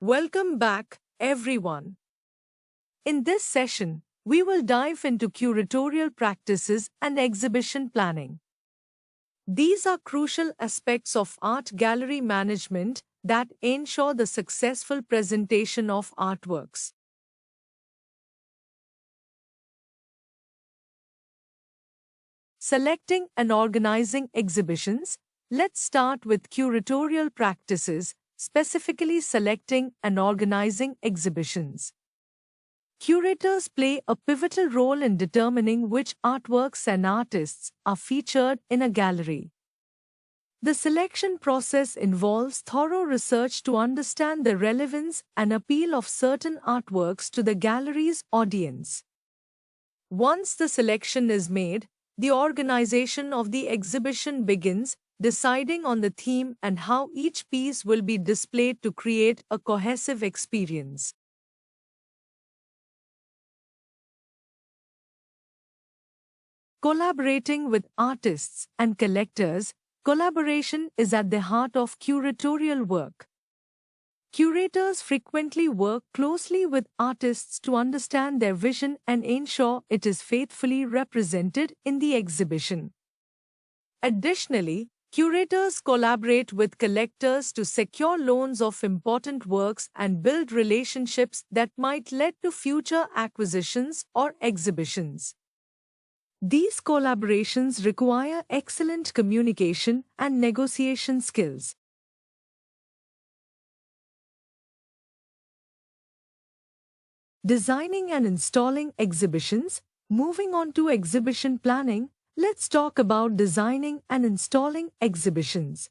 Welcome back, everyone. In this session, we will dive into curatorial practices and exhibition planning. These are crucial aspects of art gallery management that ensure the successful presentation of artworks. Selecting and organizing exhibitions. Let's start with curatorial practices, specifically selecting and organizing exhibitions. Curators play a pivotal role in determining which artworks and artists are featured in a gallery. The selection process involves thorough research to understand the relevance and appeal of certain artworks to the gallery's audience. Once the selection is made, the organization of the exhibition begins, deciding on the theme and how each piece will be displayed to create a cohesive experience. Collaborating with artists and collectors. Collaboration is at the heart of curatorial work. Curators frequently work closely with artists to understand their vision and ensure it is faithfully represented in the exhibition. Additionally, curators collaborate with collectors to secure loans of important works and build relationships that might lead to future acquisitions or exhibitions. These collaborations require excellent communication and negotiation skills. Designing and installing exhibitions. Moving on to exhibition planning, let's talk about designing and installing exhibitions.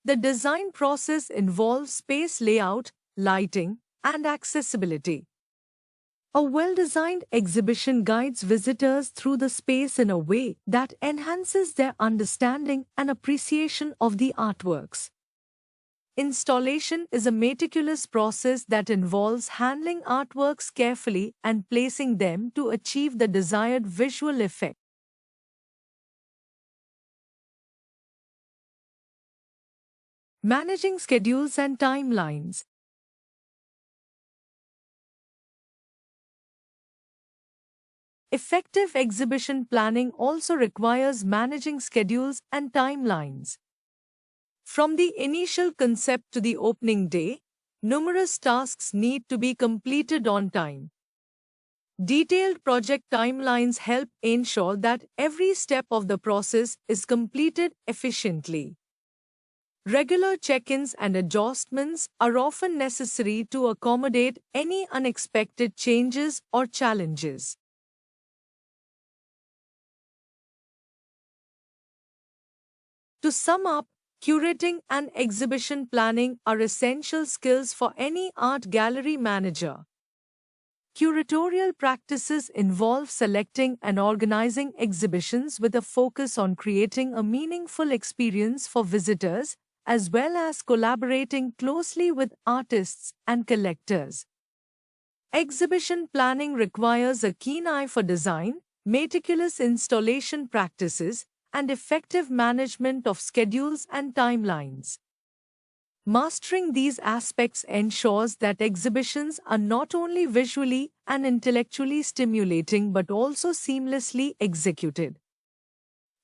The design process involves space layout, lighting, and accessibility. A well-designed exhibition guides visitors through the space in a way that enhances their understanding and appreciation of the artworks. Installation is a meticulous process that involves handling artworks carefully and placing them to achieve the desired visual effect. Managing schedules and timelines. Effective exhibition planning also requires managing schedules and timelines. From the initial concept to the opening day, numerous tasks need to be completed on time. Detailed project timelines help ensure that every step of the process is completed efficiently. Regular check-ins and adjustments are often necessary to accommodate any unexpected changes or challenges. To sum up, curating and exhibition planning are essential skills for any art gallery manager. Curatorial practices involve selecting and organizing exhibitions with a focus on creating a meaningful experience for visitors, as well as collaborating closely with artists and collectors. Exhibition planning requires a keen eye for design, meticulous installation practices, and effective management of schedules and timelines. Mastering these aspects ensures that exhibitions are not only visually and intellectually stimulating but also seamlessly executed.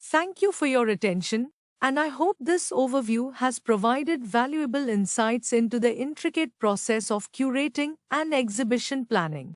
Thank you for your attention, and I hope this overview has provided valuable insights into the intricate process of curating and exhibition planning.